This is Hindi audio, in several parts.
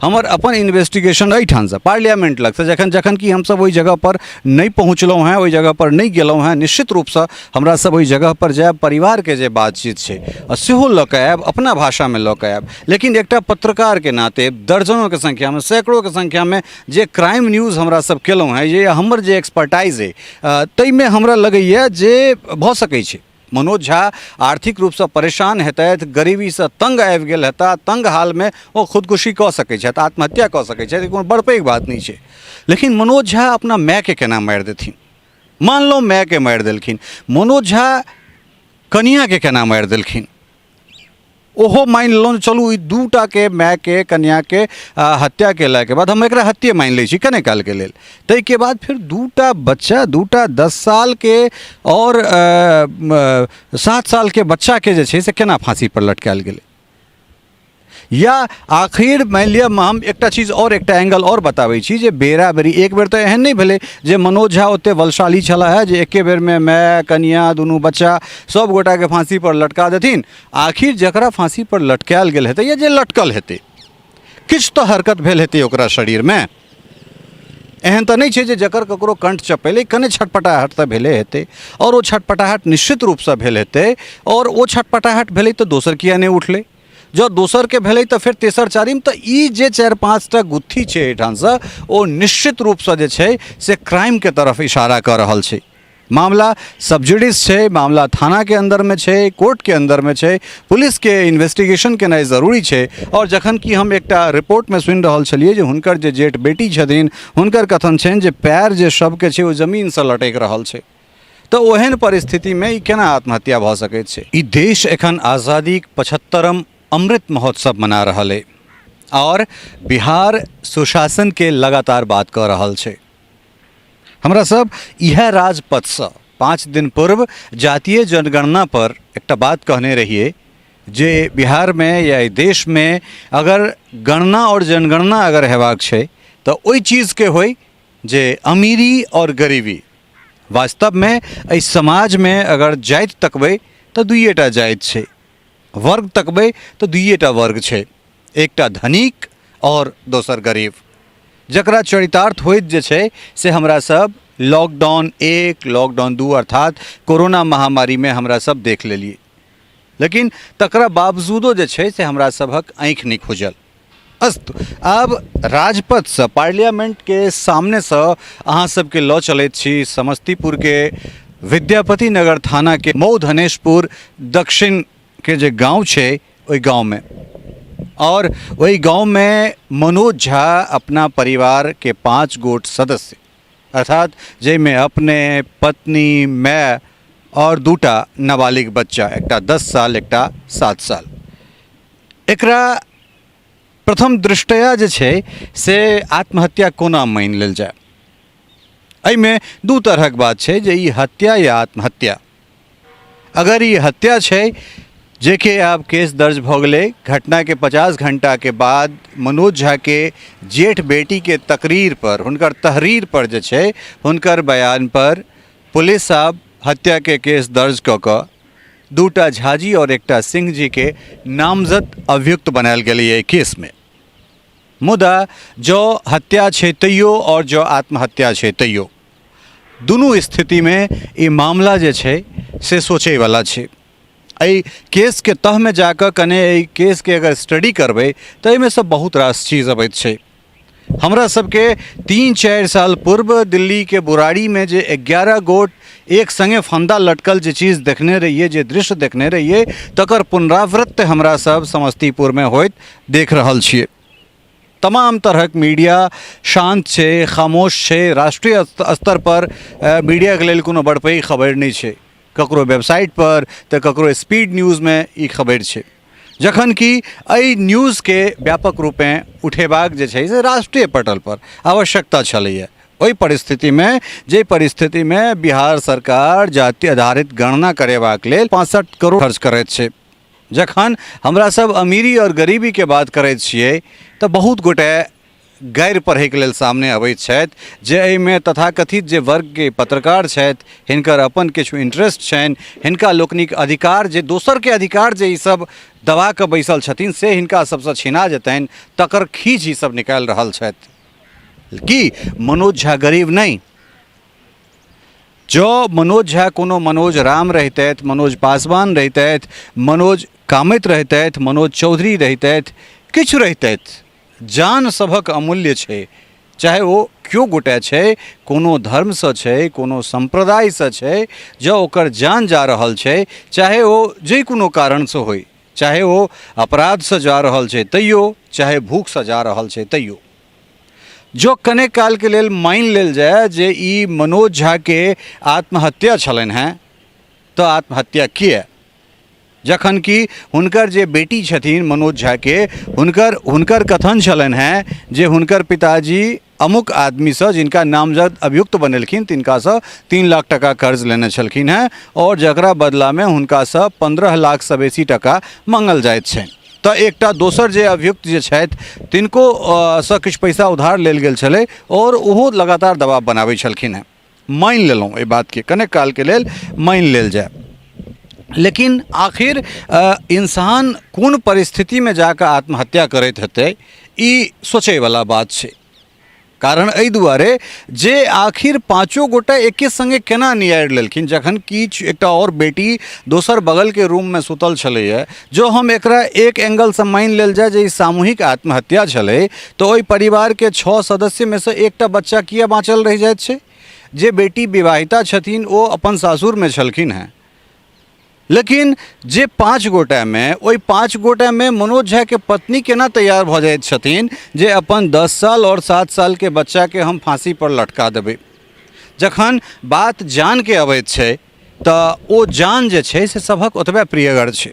हमर अपन इन्वेस्टिगेशन एहिठाम से पार्लियामेंट लग से जखन जखन कि हमसब ओहि जगह पर नहीं पहुँचलहुँ हैं, ओहि जगह पर नहीं गेलहुँ हैं, निश्चित रूप से हमरा सब ओहि जगह पर जायब, परिवार के जे बातचीत छै सेहो लऽ कऽ आयब, अपना भाषा में लऽ कऽ आयब। लेकिन एकटा पत्रकार के नाते दर्जनों के संख्या में, सैकड़ों के संख्या में जे क्राइम न्यूज़ हमरा सब केलहुँ हैं, ये हमर जे एक्सपर्टाइज है ताहिमे हमरा लगैए जे भऽ सकै छै मनोज झा आर्थिक रूप से परेशान हेतैथ, गरीबी से तंग आबि गेल हेता, तंग हाल में वो खुदकुशी कऽ सकै छथि, आत्महत्या कऽ सकै छथि, कोनो बड़ पैघ बात नहीं छै। लेकिन मनोज झा अपना माय के केना मारि देथिन? मान लो माय के मारि देलखिन, मनोज झा कनिया के केना मारि देलखिन? ओहो मान लो चलू ई दूटा के माय के कन्या के हत्या केला के बाद हम एकरा हत्ये मान लै छी कने काल के लेल। ताहि के बाद फिर दूटा बच्चा, दूटा 10 साल के और 7 साल के बच्चा के जे छै से केना फांसी पर लटकायल गेलै? या आखिर मान लिअ हम एकटा चीज और एकटा एंगल और बताबै छी जे बेरा बेरी एक बेर तऽ एहन नहि भेलै जे मनोज झा ओते बलशाली छला है जे एके बेर में माय कनिया दुनू बच्चा सब गोटा के फांसी पर लटका देथिन। आखिर जकरा फांसी पर लटकायल गेल हेतै या जे लटकल हेतै किछु तऽ हरकत भेल हेतै ओकरा शरीर में। एहन तऽ नहीं छै जे जकर ककरो कंठ चपेलै, कने छटपटाहट तऽ भेले हेतै और वो छटपटाहट निश्चित रूप से भेल हेतै और वो छटपटाहट भेलै तऽ दोसर किया नहीं उठलै? जो दोसर के भेलै तऽ फिर तेसर चारिम, तऽ ई जे 4-5 टा गुत्थी छै एहिठाम से ओ निश्चित रूप से जे छै से क्राइम के तरफ इशारा कर रहल छै। मामला सब्जुडिस छै, मामला थाना के अंदर में छै, कोर्ट के अंदर में छै, पुलिस के इन्वेस्टिगेशन केनाइ जरूरी छै। और जखन कि हम एकटा रिपोर्ट में सुनि रहल छलियै जे हुनकर जे जेठ बेटी छथिन हुनकर कथन छनि जे पैर जे सबके छै ओ जमीन से लटकि रहल छै, तो ओहन परिस्थिति में ई केना आत्महत्या भऽ सकैत छै? ई देश एखन आज़ादी 75म अमृत महोत्सव मना रहल है और बिहार सुशासन के लगातार बात कर रहल छै। हमरा सब यह राजपथ से 5 दिन पूर्व जातीय जनगणना पर एकटा बात कहने रहिए जे बिहार में या देश में अगर गणना और जनगणना अगर हेबाक छै तो ओई चीज के होय जे अमीरी और गरीबी। वास्तव में एहि समाज में अगर जाति तकबै तो दुइएटा जाति छै, वर्ग तकबै तो दुइएटा वर्ग छै, एकटा धनिक और दोसर गरीब। जकरा चरितार्थ होइत जे छै से हमरा सब लॉकडाउन 1 लॉकडाउन 2 अर्थात कोरोना महामारी में हमरा सब देख लेलिए। लेकिन तकरा बावजूदो जे छै से हमरा सबहक आँखि नहीं खुजल। अस्तु आब राजपथ से पार्लियामेंट के सामने से अहाँ सबके लऽ चलैत छी समस्तीपुर के विद्यापति नगर थाना के मऊ धनेशपुर दक्षिण के जे गांव छै ओई गांव में, और वही गांव में मनोज झा अपना परिवार के 5 गोट सदस्य अर्थात जैमें अपने पत्नी माय और 2टा नाबालिग बच्चा, एकटा 10 साल एकटा 7 साल। एकरा प्रथम दृष्टया जे छै से आत्महत्या कोना मानि लेल जाय? एहिमे 2 तरहक बात छै जे ई हत्या या आत्महत्या। अगर ई हत्या छै जेके आब केस दर्ज भऽ गेलै, घटना के 50 घंटा के बाद मनोज झा के जेठ बेटी के तकरीर पर, हुनकर तहरीर पर जे छै, हुनकर बयान पर पुलिस आब हत्या के केस दर्ज कऽ कऽ 2टा झाजी और एकटा सिंह जी के नामजद अभियुक्त बनायल गेलै केस में। मुदा जो हत्या छै तैयो और जो आत्महत्या छै तैयो, दुनू स्थिति में ई मामला जे छै से सोचै वाला छै। एहि केस के तह में जाकर कने एहि केस के अगर स्टडी करबै तो एहिमे से बहुत रास चीज अबैत छै। हमरा सबके 3-4 साल पूर्व दिल्ली के बुराड़ी में जे 11 गोट एक संगे फंदा लटकल जे चीज देखने रहिए, जे दृश्य देखने रहिए, तकर पुनरावृत्ति हमरा सब समस्तीपुर में होइत देख रहल छियै। तमाम तरहक मीडिया शांत छै, खामोश छै। राष्ट्रीय स्तर पर मीडिया के लेल कोनो बड़ पैघ खबर नहीं छै, ककरो वेबसाइट पर तो ककरो स्पीड न्यूज़ में ई खबर छै। जखन कि एहि न्यूज़ के व्यापक रूपे उठेबाक जे छै से राष्ट्रीय पटल पर आवश्यकता छलैए। ओहि परिस्थिति में जे परिस्थिति में बिहार सरकार जाति आधारित गणना करेबाक लेल 65 करोड़ खर्च करैत छै, जखन हमरा सब अमीरी और गरीबी के बात करैत छियै तो बहुत गोटे गैर पढ़ै के लेल सामने अबैत छथि, जे एहिमे तथाकथित जे वर्ग के पत्रकार छथि हिनकर अपन किछु इंटरेस्ट छनि, हिनका लोकनिक अधिकार जे दोसर के अधिकार जे ई सब दबा कऽ बैसल छथिन से हिनका सबसँ छिना जेतनि, तकर खींच ई सब निकालि रहल छथि। कि मनोज झा गरीब नहीं? जो मनोज झा कोनो मनोज राम रहितथि, मनोज पासवान रहितथि, मनोज कामत रहितथि, मनोज चौधरी रहितथि, किछु रहितथि, जान सभक अमूल्य छै, चाहे वो क्यों गोटे छै, कोनो धर्मसँ छै, कोनो संप्रदायसँ छै, जँ ओकर जान जा रहल छै, चाहे वो जे कोनो कारणसँ होइ, चाहे वो अपराधसँ जा रहल छै तैयो, चाहे भूखसँ जा रहल छै तैयो, जो कने काल के लेल मानि लेल जाए जे ई मनोज झा के आत्महत्या छलनि हैं, तो आत्महत्या किए? जखन कि हुनकर जे बेटी छथिन मनोज झा के, हुनकर कथन छलनि हैं जे हुनकर पिताजी अमुक आदमीसँ जिनका नामजद अभियुक्त बनेलखिन तिनकासँ 3 लाख टका कर्ज लेने छलखिन हैं और जकरा बदलामे हुनकासँ 15 लाखसँ बेसी टका मांगल जाइत छनि। तो एकटा दोसर जे अभियुक्त जे छथि तिनको सँ किछु पैसा उधार लेल गेल छलै और ओहो लगातार दबाव बनाबै छलखिन हैं। मानि लेलहुँ एहि बातके, कने काल के लेल मानि लेल जाए, लेकिन आखिर इंसान कोन परिस्थिति में जाकर आत्महत्या करैत हेतै ई सोचैवला बात छै। कारण एहि दुआरे जे आखिर पाँचों गोटा एके संगे केना नियारि लेलखिन, जखन कि एकटा और बेटी दोसर बगल के रूम में सुतल छलैए। जो हम एकरा एक एंगल से मानि लेल जाए जे ई सामूहिक आत्महत्या छलै, तो ओहि परिवार के 6 सदस्य में से एकटा बच्चा किया बाँचल रहि जाइत छै? जे बेटी विवाहिता छथिन ओ अपन सासुर में छलखिन हैं, लेकिन जे 5 गोटा में, ओहि 5 गोटा में मनोज झा के पत्नी केना तैयार भऽ जाइत छथिन जे अपन 10 साल और 7 साल के बच्चा के हम फांसी पर लटका देबै। जखन बात जान के अबैत छै तऽ ओ जान जे छै से सभक ओतबे प्रियगर छै।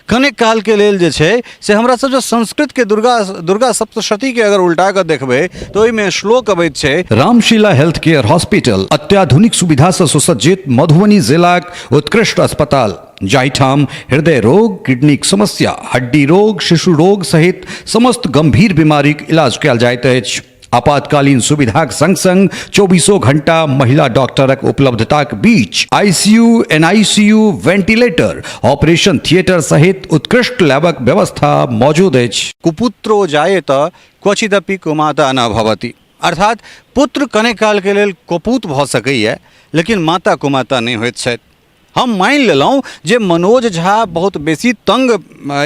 कने काल के लेल जे छै से हमरा सब जो संस्कृत के दुर्गा सप्तशती के अगर उल्टा कर देखबै तो ओहिमे श्लोक अबैत छै, रामशीला हेल्थ केयर हॉस्पिटल अत्याधुनिक सुविधा से सुसज्जित मधुबनी जिलाक उत्कृष्ट अस्पताल, जाहिठाम हृदय रोग, किडनीक समस्या, हड्डी रोग, शिशु रोग सहित समस्त गंभीर बीमारीक इलाज कयल जाइत अछि। आपातकालीन सुविधाक संग संग 24 घंटा महिला डॉक्टरक उपलब्धताक बीच ICU, NICU, ventilator, operation theatre सहित उत्कृष्ट लैबक व्यवस्था मौजूद अछि। कुपुत्रो जायेत क्वचिदपि कुमाता न भवति, अर्थात पुत्र कने काल के लेल कुपूत भऽ सकैए लेकिन माता कुमाता नहीं होइत छथि। हम मानि लेलहुँ जे मनोज झा बहुत बेसी तंग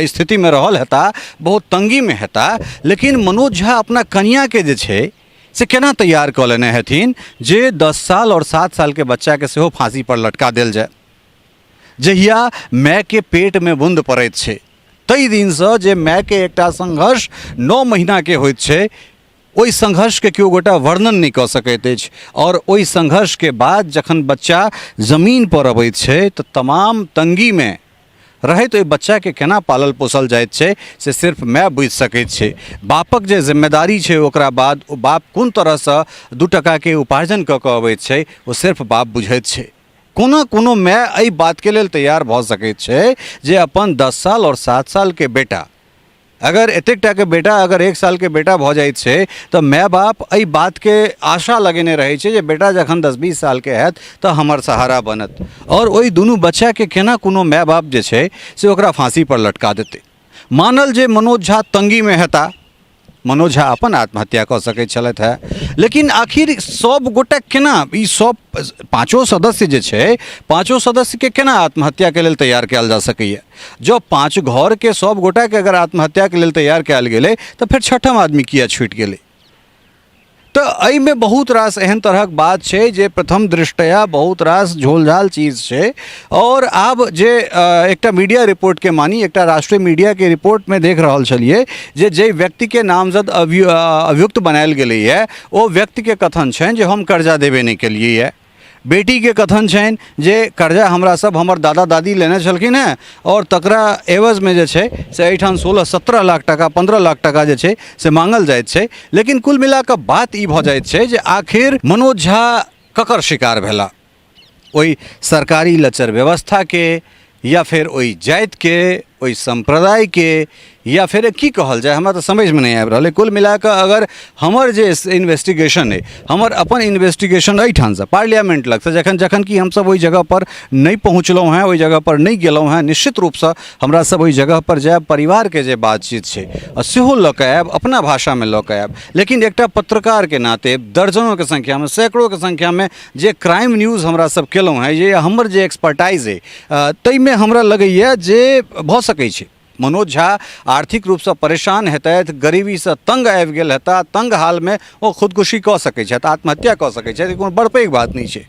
स्थिति में रहल हेता, बहुत तंगी में हेता, लेकिन मनोज झा अपना कनिया के जे छै से केना तैयार कऽ लेने हेथिन जे 10 साल और 7 साल के बच्चा के सेहो फांसी पर लटका देल जाए। जहिया माय के पेट में बूंद पड़ैत छै ताहि दिनसँ जे माय के एकटा संघर्ष 9 महीना के होइत छै, ओहि संघर्ष के केओ गोटा वर्णन नहीं कऽ सकैत अछि। और ओहि संघर्ष के बाद जखन बच्चा जमीन पर अबैत छै तऽ तमाम तंगी में रहैत ओहि बच्चा के केना पालल पोसल जाइत छै से सिर्फ माय बुझि सकैत छै। बापक जे जिम्मेदारी छै ओकरा बाद ओ बाप कोन तरहसँ 2 टका के उपार्जन कऽ कऽ अबैत छै ओ सिर्फ बाप बुझैत छै। कोनो माय एहि बात के लेल तैयार भऽ सकैत छै जे अपन 10 साल और 7 साल के बेटा, अगर एतेकटा के बेटा अगर 1 साल के बेटा भऽ जाइत छै तऽ माय बाप एहि बात के आशा लगेने रहै छै जे बेटा जखन 10-20 साल के हैत तऽ हमर सहारा बनत, और ओहि दुनू बच्चा के केना कोनो माय बाप जे छै से ओकरा फांसी पर लटका देतै। मानल जे मनोज झा तंगी में हेता, मनोज झा अपन आत्महत्या कऽ सकैत छलथि है, लेकिन आखिर सब गोटा केना ई सब 5 सदस्य जे छै 5 सदस्य के केना आत्महत्या के लेल तैयार कयल जा सकैए? जो 5 घर के सब गोटा के अगर आत्महत्या के लेल तैयार कयल गेलै तऽ फेर 6ठम आदमी किया छूटि गेलै? तो एहि में बहुत रास एहन तरहक बात छै जे प्रथम दृष्टया बहुत रास झोलझाल चीज छै। और आब जे एकटा मीडिया रिपोर्ट के मानी, एकटा राष्ट्रीय मीडिया के रिपोर्ट में देख रहल छलिए जे व्यक्ति के नामजद अभियुक्त बनायल गेलैए ओ व्यक्ति के कथन छनि जे हम कर्जा देबे नहीं केलिए है। बेटी के कथन छनि जे कर्जा हमरा सब हमर दादा दादी लेने छलखिन हैं और तकरा एवज में जे छै से एहिठाम 16-17 लाख टका 15 लाख टका जे छै से मांगल जाइत छै। लेकिन कुल मिला कऽ बात ई भऽ जाइत छै जे आखिर मनोज झा ककर शिकार भेला, ओहि सरकारी लचर व्यवस्था के या फिर ओहि जाति के, ओहि संप्रदाय के या फिर की कहल जाए हमरा तो समझ में नहीं आबि रहल है। कुल मिला कऽ अगर हमर जे इन्वेस्टिगेशन है हमर अपन इन्वेस्टिगेशन एहिठाम से पार्लियामेंट लग से जखन जखन कि हमसब ओहि जगह पर नहीं पहुँचलहुँ हैं, ओहि जगह पर नहीं गेलहुँ हैं, निश्चित रूप से हमरा सब ओहि जगह पर जायब, परिवार के जे बातचीत छै सेहो लऽ कऽ आयब, अपना भाषा में लऽ कऽ आयब। लेकिन एकटा पत्रकार के नाते दर्जनों के संख्या में, सैकड़ों के संख्या में जे क्राइम न्यूज़ हमरा सब केलहुँ हैं, जे हमर जे एक्सपर्टाइज है ताहिमे हमरा लगैए जे भऽ सकै छै मनोज झा आर्थिक रूप से परेशान हेतैथ, गरीबी से तंग आबि गेल हेता, तंग हाल में वो खुदकुशी कऽ सकै छथि, आत्महत्या कऽ सकै छथि, कोनो बड़ पैघ बात नहीं छै।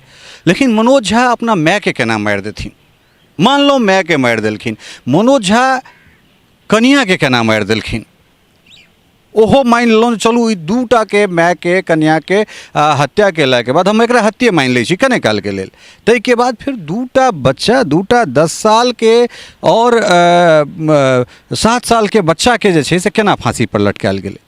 लेकिन मनोज झा अपना माय के केना मारि देथिन? मान लो माय के मारि देलखिन, मनोज झा कनिया के केना मारि देलखिन? ओहो मान लो चलू ई दूटा के माय के कन्या के हत्या केला के बाद हम एकरा हत्ये मान लै छी कने काल के लेल। ताहि के बाद फिर दूटा बच्चा, दूटा 10 साल के और 7 साल के बच्चा के जे छै से केना फांसी पर लटकायल गेलै?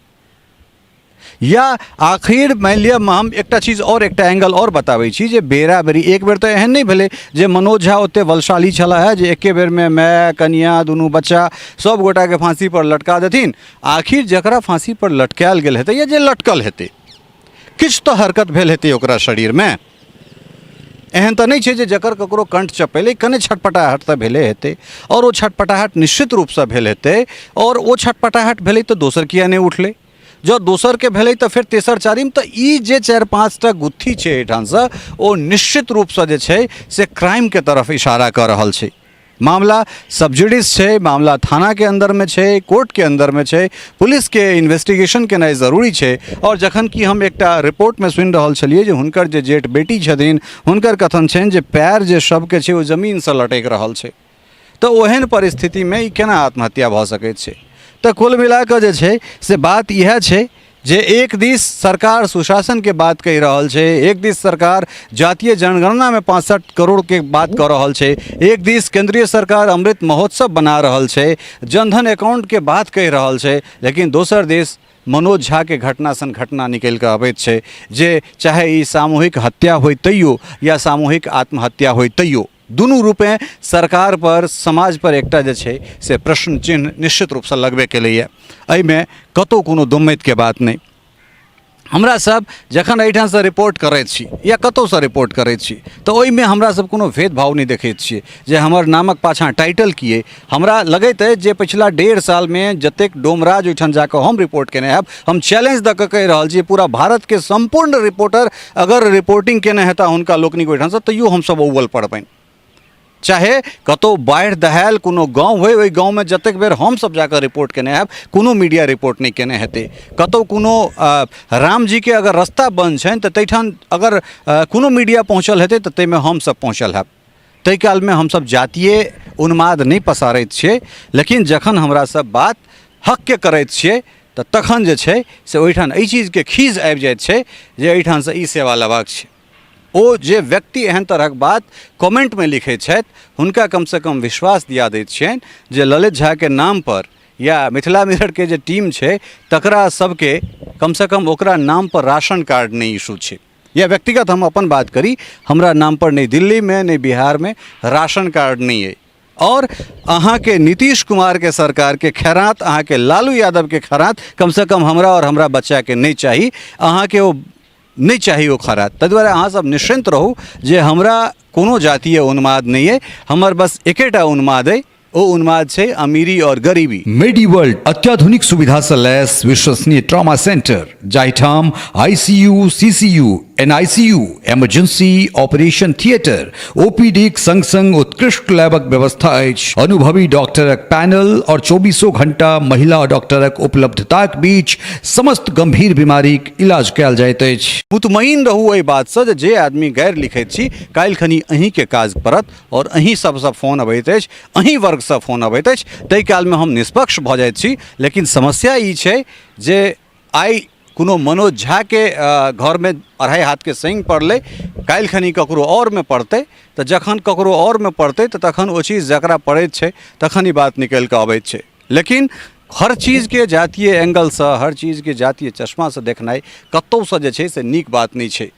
या आखिर मान लिअ हम एकटा चीज और एकटा एंगल और बताबै छी जे बेरा बेरी एक बेर तऽ एहन नहि भेलै जे मनोज झा ओते बलशाली छला है जे एके बेर में माय कनिया दुनू बच्चा सब गोटा के फांसी पर लटका देथिन। आखिर जकरा फांसी पर लटकायल गेल हेतै या जे लटकल हेतै किछु तऽ हरकत भेल हेतै ओकरा शरीर में। एहन तऽ नहीं छै जे जकर ककरो कंठ चपेलै, कने छटपटाहट तऽ भेले हेतै और ओ छटपटाहट निश्चित रूप से भेल हेतै और ओ छटपटाहट भेलै तऽ दोसर किया नहीं उठलै? जो दोसर के भेलै तऽ फिर तेसर चारिम तऽ ई जे 4-5टा गुत्थी छै एहिठाम से ओ निश्चित रूप से जे छै से क्राइम के तरफ इशारा कऽ रहल छै। मामला सब्जुडिस छै, मामला थाना के अंदर में छै, कोर्ट के अंदर में छै, पुलिस के इन्वेस्टिगेशन केनाइ जरूरी छै। और जखन कि हम एकटा रिपोर्ट में सुनि रहल छलियै जे हुनकर जे जेठ बेटी छथिन हुनकर कथन छनि जे पैर जे सबके छै ओ जमीन से लटकि रहल छै, तऽ ओहन परिस्थिति में ई केना आत्महत्या भऽ सकैत छै? तो कुल मिला कऽ जे छै से बात यह छै जे एक दिस सरकार सुशासन के बात कहि रहल छै, एक दिस सरकार जातीय जनगणना में 65 करोड़ के बात कऽ रहल छै, एक दिस केंद्रीय सरकार अमृत महोत्सव बना रहल छै, जनधन अकाउंट के बात कहि रहल छै, लेकिन दोसर दिस मनोज झा के घटना सन घटना निकलि कऽ अबैत छै जे चाहे ई सामूहिक हत्या होय तैयो या सामूहिक आत्महत्या होय तैयो दुनू रूपे सरकार पर, समाज पर एकटा जे छै से प्रश्न चिन्ह निश्चित रूप से लगबे केलैए। एहिमे कतौ कोनो दुम्मैत के बात नहीं। हमरा सब जखन एहिठाम से रिपोर्ट करैत छी या कतौ से रिपोर्ट करैत छी तऽ ओहिमे हमरा सब कोनो भेदभाव नहीं देखैत छियै जे हमर नामक पाछाँ टाइटल की अइ। हमरा लगैत अछि जे पिछला 1.5 साल में जतेक डोमराज ओहिठाम जाकऽ हम रिपोर्ट केने हैब, हम चैलेंज दऽ कऽ कहि रहल छी पूरा भारत के संपूर्ण रिपोर्टर अगर रिपोर्टिंग केने हेता हुनका लोकनिक ओहिठाम से तैयो हमसब अव्वल पड़बनि। चाहे कतौ बाढ़ि दहायल कोनो गाँव होय, ओहि गाँव में जतेक बेर हम सब जाकर रिपोर्ट केने हैब कोनो मीडिया रिपोर्ट नहीं केने हेतै। कतौ कोनो राम जी के अगर रास्ता बंद छनि तऽ तैठाम अगर कोनो मीडिया पहुँचल हेतै तऽ ताहिमे हम सब पहुँचल हैब। ताहि काल में हम सब जातीय उन्माद नहीं पसारैत छियै, लेकिन जखन हमरा सब बात हक के करैत छियै तऽ तखन जे छै से ओहिठाम एहि चीज के खीज आबि जाइत छै जे एहिठाम से ई सेवा लेबाक छै। ओ जे व्यक्ति एहन तरहक बात कमेंट में लिखे छथि हुनका कम से कम विश्वास दिया दैत छियनि जे ललित झा के नाम पर या मिथिला मिरर के जे टीम छै तकरा सबके कम से कम ओकरा नाम पर राशन कार्ड नहीं इशू छै। या व्यक्तिगत हम अपन बात करी, हमरा नाम पर नहीं दिल्ली में नहीं बिहार में राशन कार्ड नहीं है। और अहाँ के नीतीश कुमार के सरकार के खैरात, अहाँ के लालू यादव के खैरात कम से कम हमरा और हमरा बच्चा के नहीं चाही, अहाँ के वो नहीं चाहिए वो खैरात। ताहि दुआरे अहाँ सब निश्चिंत रहू जे हमरा कोनो जातीय उन्माद नहीं है, हमर बस एकेटा उन्माद है, ओ उन्माद छै अमीरी और गरीबी। मेडीवर्ल्ड अत्याधुनिक सुविधा से लैस विश्वसनीय ट्रॉमा सेंटर जाहिठाम ICU, CCU, NICU, emergency operation theatre, OPD संग संग उत्कृष्ट लैबक व्यवस्था अछि। अनुभवी डॉक्टरक पैनल और 24 घंटा महिला डॉक्टरक उपलब्धताक बीच समस्त गंभीर बीमारीक इलाज कयल जाइत अछि। मुतमईन रहू एहि बात से जे आदमी गैर लिखैत छी काल्हि खनी अहीं के काज पड़त और अहीं सबसँ फोन अबैत अछि, अहीं वर्ग से फोन अबैत अछि, ताहि काल में हम निष्पक्ष भऽ जाइत छी। लेकिन समस्या ई छै जे आइ कोनो मनोज झा के घर में 2.5 हाथ के सैंग पड़लै, काल्हि खनी ककरो और में पड़तै, तऽ जखन ककरो और में पड़तै तऽ तखन ओ चीज जकरा पड़ैत छै तखन ई बात निकलि कऽ अबैत छै। लेकिन हर चीज के जातीय एंगल से, हर चीज के जातीय चश्मा से देखनाइ कतौ से जे छै से नीक बात नहीं छै।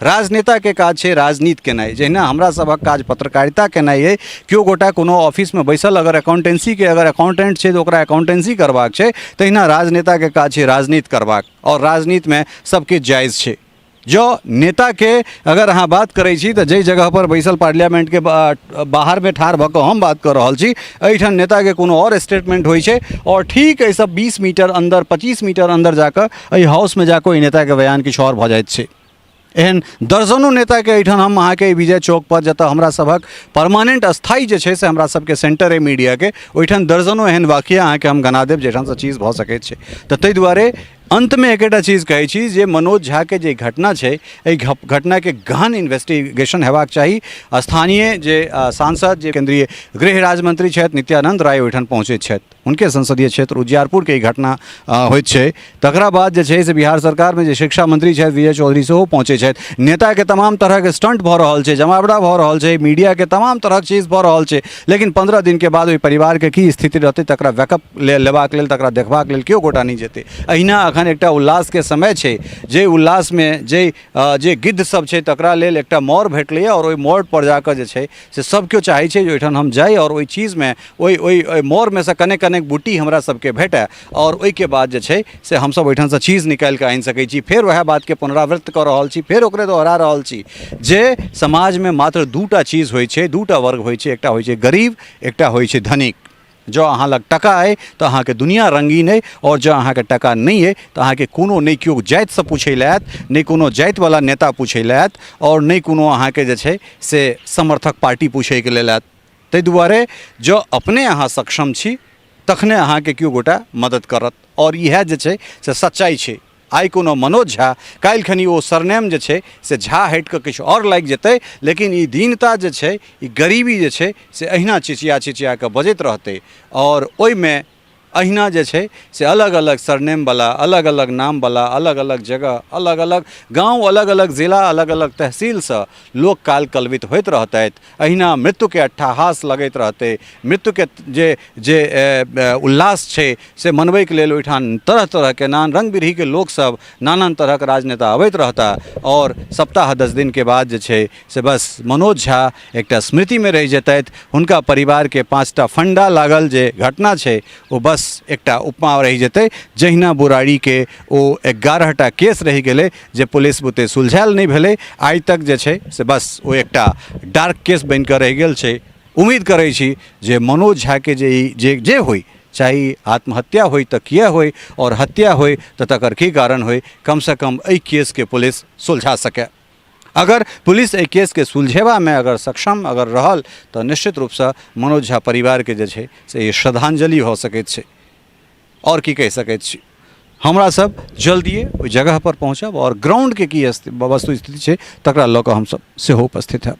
राजनेता के काज छै राजनीति केनाइ, जहिना हमरा सभक काज पत्रकारिता केनाइ अइ। केओ गोटा कोनो ऑफिस में बैसल अगर अकाउंटेंसी के अगर अकाउंटेंट छै तऽ ओकरा अकाउंटेंसी करबाक छै, तहिना राजनेता के काज छै राजनीति करबाक, और राजनीति में सबके जायज़ छै। जो नेता के अगर अहाँ बात करै छी तऽ जै जगह पर बैसल पार्लियामेंट के बाहर में ठाढ़ भऽ कऽ हम बात कर रहल छी, एहिठाम नेता के कोनो और स्टेटमेंट होइ छै, और ठीक एहि सब 20 मीटर अंदर 25 मीटर अंदर जाकर एहि हाउस में जाकर ओहि नेता के बयान किछु और भऽ जाइत छै। एहन दर्जनों नेता के एहिठाम हम अहाँके विजय चौक पर जतऽ हमरा सभक परमानेंट अस्थायी जे छै से हमरा सबके सेंटर है मीडिया के, ओहिठाम दर्जनों एहन वाकिया अहाँके हम गना देब जेठाम से चीज भऽ सकैत छै। तऽ ताहि दुआरे अंत में एकटा चीज कहै छी जे मनोज झा के जे घटना छै, एहि घटना के गहन इन्वेस्टिगेशन हेबाक चाही। स्थानीय जे सांसद जे केंद्रीय गृह राज्य मंत्री छथि नित्यानंद राय ओहिठाम पहुँचैत छथि, हुनके संसदीय क्षेत्र उजियारपुर के ई घटना होइत छै। तकरा बाद जे छै से बिहार सरकार में जे शिक्षा मंत्री छथि विजय चौधरी सेहो पहुँचै छथि। नेता के तमाम तरह के स्टंट भऽ रहल छै, जमावड़ा भऽ रहल छै, मीडिया के तमाम तरह के चीज भऽ रहल छै, लेकिन 15 दिन के बाद ओहि परिवार के की स्थिति रहतै तकरा बैकअप लेबाक लेल, तकरा देखबाक लेल केओ गोटा नहीं जेतै। अहिना अखन एकटा उल्लास के समय छै, जे उल्लास में जे गिद्ध सब छै तकरा लेल एकटा मोड़ भेटलैया, और ओहि मोड़ पर जाकर जे छै से सब केओ चाहै छै जे ओहिठाम हम जाई और ओहि चीज में ओहि मोड़ में से कने कने बूटी हमरा सबके भेटै, और ओहिके बाद जे छै से हमसब ओहिठाम से चीज निकालि कऽ आनि सकै छी। फेर वएह बात के पुनरावृत्त कऽ रहल छी, फेर ओकरे दोहरा रहल छी जे समाज में मात्र दूटा चीज होइ छै, दूटा वर्ग होइ छै, एकटा होइ छै गरीब, एकटा होइ छै धनिक। जो अहाँ लग टका अइ तऽ अहाँके दुनिया रंगीन अइ, और जो अहाँके टका नहीं अइ तऽ अहाँके कोनो नहि केओ जातिसँ पूछै लए आयत, नहि कोनो जातिवाला नेता पूछै लए आयत, और नहि कोनो अहाँके जे छै से समर्थक पार्टी पूछैके लेल आयत। ताहि दुआरे जो अपने अहाँ सक्षम छी तखने अहाँके केओ गोटा मदद करत, और इएह जे छै से सच्चाई छै। आइ कोनो मनोज झा, काल्हि खनी ओ सरनेम जे छै से झा हटि कऽ किछु और लागि जेतै, लेकिन ई दीनता जे छै, ई गरीबी जे छै से अहिना चिचिया कऽ बजैत रहतै, और ओहिमे अहिना जे छै से अलग अलग सरनेम वाला, अलग अलग नाम वाला, अलग अलग जगह, अलग अलग गांव, अलग अलग जिला, अलग अलग तहसील से लोक काल कलवित होइत रहतैथ। अहिना मृत्यु के अट्टहास लगैत रहतै, मृत्यु के जे उल्लास छै से मनबै के लेल ओहिठाम तरह तरह के नान रंग बिरही के लोक सब, नानान तरह के राजनेता अबैत रहता, और सप्ताह 10 दिन के बाद जे छै से बस मनोज झा एकटा स्मृति में रहि जेतैथ। हुनका परिवार के 5टा फंडा लागल जे घटना छै ओ बस एकटा उपमा रहि जेतै। जहिना बुराड़ी के ओ 11टा केस रहि गेलै जे पुलिस बुते सुलझायल नहीं भेलै, आइ तक जे छै से बस ओ एकटा डार्क केस बनि कऽ रहि गेल छै। उम्मीद करै छी जे मनोज झा के जे होई, चाहे आत्महत्या होई तऽ किया होई, और हत्या होई तऽ तकर की कारण होई, कम से कम एहि केस के पुलिस सुलझा सकै। अगर पुलिस एहि केस के सुलझेबा में अगर सक्षम अगर रहल तऽ निश्चित रूप से मनोज झा परिवार के जे छै से श्रद्धांजलि हो सकैत छै। और की कहि सकैत छी, हमरा सब जल्दिए ओहि जगह पर पहुँचब, और ग्राउंड के की वस्तु स्थिति छै तकरा लऽ कऽ हमसब सेहो उपस्थित है।